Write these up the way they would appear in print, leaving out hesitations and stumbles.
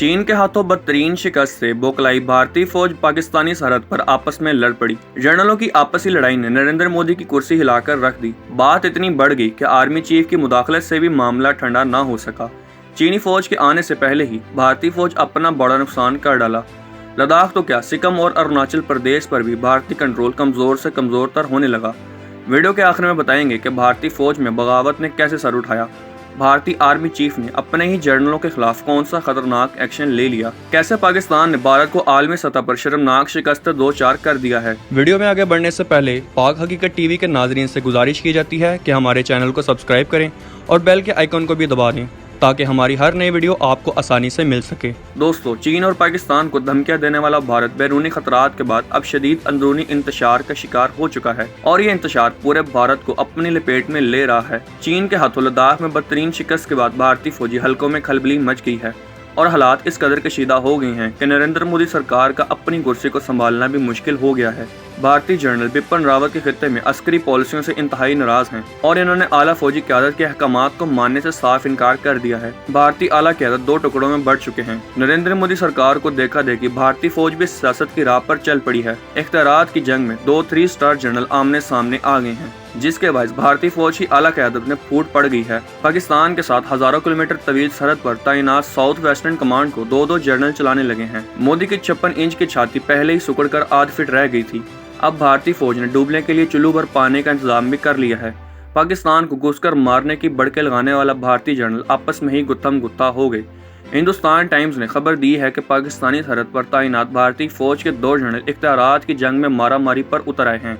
चीन के हाथों बदतरीन शिकस्त से बौखलाई भारतीय फौज पाकिस्तानी सरहद पर आपस में लड़ पड़ी। जनरलों की आपसी लड़ाई ने नरेंद्र मोदी की कुर्सी हिलाकर रख दी। बात इतनी बढ़ गई कि आर्मी चीफ की मुदाखलत से भी मामला ठंडा ना हो सका। चीनी फौज के आने से पहले ही भारतीय फौज अपना बड़ा नुकसान कर डाला। लद्दाख तो क्या, सिक्किम और अरुणाचल प्रदेश पर भी भारतीय कंट्रोल कमजोर से कमजोर होने लगा। वीडियो के आखिर में बताएंगे कि भारतीय फौज में बगावत ने कैसे सर उठाया, भारतीय आर्मी चीफ ने अपने ही जनरलों के खिलाफ कौन सा खतरनाक एक्शन ले लिया, कैसे पाकिस्तान ने भारत को आलमी सतह पर शर्मनाक शिकस्त 2-4 कर दिया है। वीडियो में आगे बढ़ने से पहले पाक हकीकत टीवी के नाजरीन से गुजारिश की जाती है कि हमारे चैनल को सब्सक्राइब करें और बेल के आइकन को भी दबा दें ताकि हमारी हर नई वीडियो आपको आसानी से मिल सके। दोस्तों, चीन और पाकिस्तान को धमकियां देने वाला भारत बैरूनी खतरात के बाद अब शदीद अंदरूनी इंतशार का शिकार हो चुका है और ये इंतशार पूरे भारत को अपनी लपेट में ले रहा है। चीन के हाथों लद्दाख में बदतरीन शिकस्त के बाद भारतीय फौजी हलकों में खलबली मच गई है और हालात इस कदर कशीदा हो गए हैं कि नरेंद्र मोदी सरकार का अपनी कुर्सी को संभालना भी मुश्किल हो गया है। भारतीय जनरल बिपिन रावत के खित्ते में अस्करी पॉलिसियों से इंतहाई नाराज हैं और इन्होंने आला फौजी क़यादत के अहकामात को मानने से साफ इनकार कर दिया है। भारतीय आला क़यादत 2 टुकड़ों में बढ़ चुके हैं। नरेंद्र मोदी सरकार को देखा देखी भारतीय फौज भी सियासत की राह पर चल पड़ी है। इख्तियारात की जंग में 2 3 स्टार जनरल आमने सामने आ गए हैं, जिसके बायस भारतीय फौज की आला क़यादत में फूट पड़ गई है। पाकिस्तान के साथ हजारों किलोमीटर तवील सरहद पर तैनात साउथ वेस्टर्न कमांड को 2-2 जनरल चलाने लगे हैं। मोदी की 56 इंच की छाती पहले ही सुकड़ कर आध फिट रह गई थी। अब भारतीय फौज ने डूबने के लिए चुल्लू भर पानी का इंतजाम भी कर लिया है। पाकिस्तान को घुसकर मारने की बड़के लगाने वाला भारतीय जनरल आपस में ही गुत्थम गुत्था हो गए। हिंदुस्तान टाइम्स ने खबर दी है कि पाकिस्तानी सरहद पर तैनात भारतीय फौज के 2 जनरल इख्तियारात की जंग में मारामारी पर उतर आए हैं,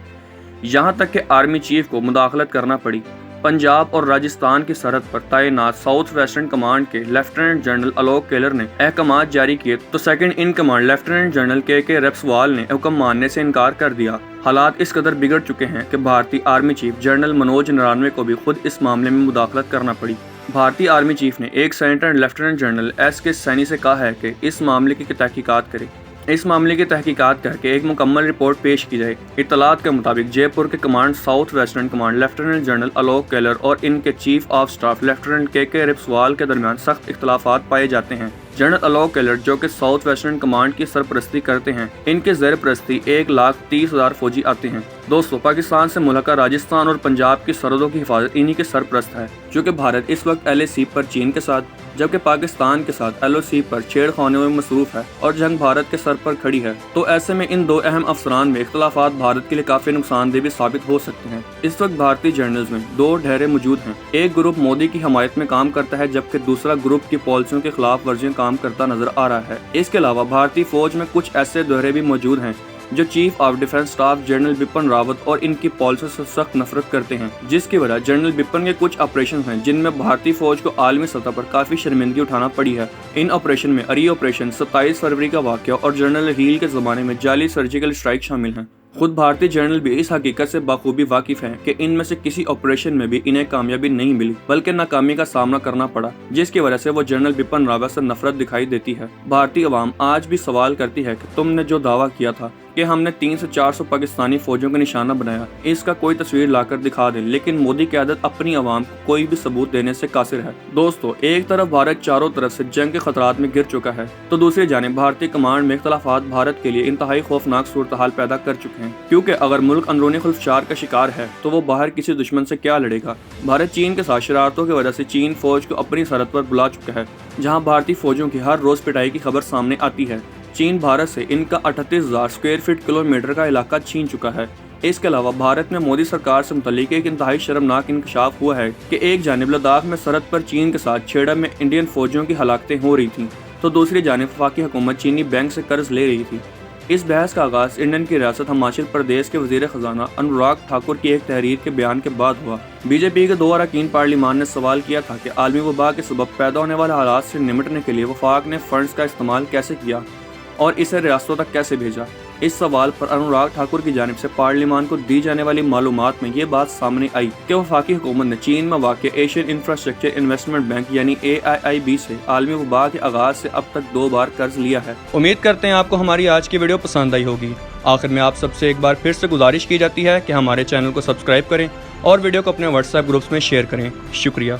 यहाँ तक कि आर्मी चीफ को मुदाखलत करना पड़ी। पंजाब और राजस्थान की सरहद पर तैनात साउथ वेस्टर्न कमांड के लेफ्टिनेंट जनरल आलोक केलर ने अहकामात जारी किए तो second in command lieutenant general के रेप्सवाल ने हुक्म मानने से इनकार कर दिया। हालात इस कदर बिगड़ चुके हैं कि भारतीय army chief general Manoj Naravane को भी खुद इस मामले में मुदाखलत करना पड़ी। भारतीय आर्मी चीफ ने एक senator lieutenant general S.K. Saini से कहा है कि इस मामले की तहकीकात करे। इस मामले की तहकीकात करके एक मुकम्मल रिपोर्ट पेश की जाए। इत्तलात के मुताबिक जयपुर के command south western command lieutenant general Alok Kaler और इनके चीफ ऑफ स्टाफ लेफ्टिनेंट के रेप्सवाल के दरमियान सख्त इख्तलाफात पाए जाते हैं। जनरल आलोक केलर जो कि साउथ वेस्टर्न कमांड की सरपरस्ती करते हैं, इनके ज़ेर परस्ती 1,30,000 फौजी आते हैं। दोस्तों, पाकिस्तान से मुल्का राजस्थान और पंजाब की सरहदों की हिफाजत इन्हीं के सरपरस्त है। चूँकि भारत इस वक्त LAC पर चीन के साथ, जबकि पाकिस्तान के साथ LOC पर छेड़खानी में मसरूफ है और जंग भारत के सर पर खड़ी है, तो ऐसे में इन 2 अहम अफसरान में इख्तलाफात भारत के लिए काफी नुकसानदेह भी साबित हो सकते हैं। इस वक्त भारतीय जनरल्स में 2 ढेरे मौजूद हैं। एक ग्रुप मोदी की हमायत में काम करता है, जबकि दूसरा ग्रुप की पॉलिसियों के खिलाफ वर्जियां काम करता नजर आ रहा है। इसके अलावा भारतीय फौज में कुछ ऐसे दोहरे भी मौजूद हैं जो chief of defence staff general Bipin Rawat और इनकी पॉलिसी से सख्त नफरत करते हैं, जिसकी वजह जनरल बिपिन के कुछ ऑपरेशन हैं जिनमें भारतीय फौज को आलमी सतह पर काफी शर्मिंदगी उठाना पड़ी है। इन ऑपरेशन में अरी ऑपरेशन 27 फरवरी का वाकया और जनरल हील के जमाने में जाली सर्जिकल स्ट्राइक शामिल हैं। खुद भारतीय जनरल भी इस हकीकत से बखूबी वाकिफ हैं कि इनमें से किसी ऑपरेशन में भी इन्हें कामयाबी नहीं मिली, बल्कि नाकामी का सामना करना पड़ा, जिसकी वजह से वो जनरल बिपिन रावत से नफरत दिखाई देती है। भारतीय अवाम आज भी सवाल करती है कि तुमने जो दावा किया था कि हमने 300 से 400 पाकिस्तानी फौजियों का निशाना बनाया, इसका कोई तस्वीर लाकर दिखा दें, लेकिन मोदी की आदत अपनी आवाम को कोई भी सबूत देने से कासिर है। दोस्तों, एक तरफ भारत चारों तरफ से जंग के खतरात में गिर चुका है, तो दूसरी जानिब भारतीय कमांड में इख्तलाफात भारत के लिए इंतहाई खौफनाक सूरत हाल पैदा कर चुके हैं, क्योंकि अगर मुल्क अंदरूनी खुल्फशार का शिकार है तो वो बाहर किसी दुश्मन से क्या लड़ेगा। भारत चीन के साथ शरारतों की वजह से चीन फौज को अपनी सरहद पर बुला चुका है, जहाँ भारतीय फौजों की हर रोज पिटाई की खबर सामने आती है। चीन भारत से इनका 38,000 स्क्वायर फीट किलोमीटर का इलाका छीन चुका है। इसके अलावा भारत में मोदी सरकार से मुतल्लिक एक इंतहाई शर्मनाक इंकशाफ हुआ है कि एक जानिब लद्दाख में सरहद पर चीन के साथ छेड़ा में इंडियन फौजियों की हलाकतें हो रही थी, तो दूसरी जानिब वफाकी हुकूमत चीनी बैंक से कर्ज ले रही थी। इस बहस का आगाज इंडियन की रियासत हिमाचल प्रदेश के वजीर खजाना अनुराग ठाकुर की एक तहरीर के बयान के बाद हुआ। बीजेपी के 2 अरकान पार्लिमान ने सवाल किया था कि आलमी वबा के सबब पैदा होने वाले हालात से निपटने के लिए वफाक ने फंड्स का इस्तेमाल कैसे किया और इसे रियासतों तक कैसे भेजा। इस सवाल पर अनुराग ठाकुर की जानिब से पार्लिमान को दी जाने वाली मालूमात में ये बात सामने आई कि वफाकी हुकूमत ने चीन में वाक़ एशियन इंफ्रास्ट्रक्चर इन्वेस्टमेंट बैंक यानी AIIB से आलमी वबा के आगाज से अब तक 2 बार कर्ज लिया है। उम्मीद करते हैं आपको हमारी आज की वीडियो पसंद आई होगी। आखिर में आप सबसे एक बार फिर से गुजारिश की जाती है कि हमारे चैनल को सब्सक्राइब करें और वीडियो को अपने व्हाट्सएप ग्रुप्स में शेयर करें। शुक्रिया।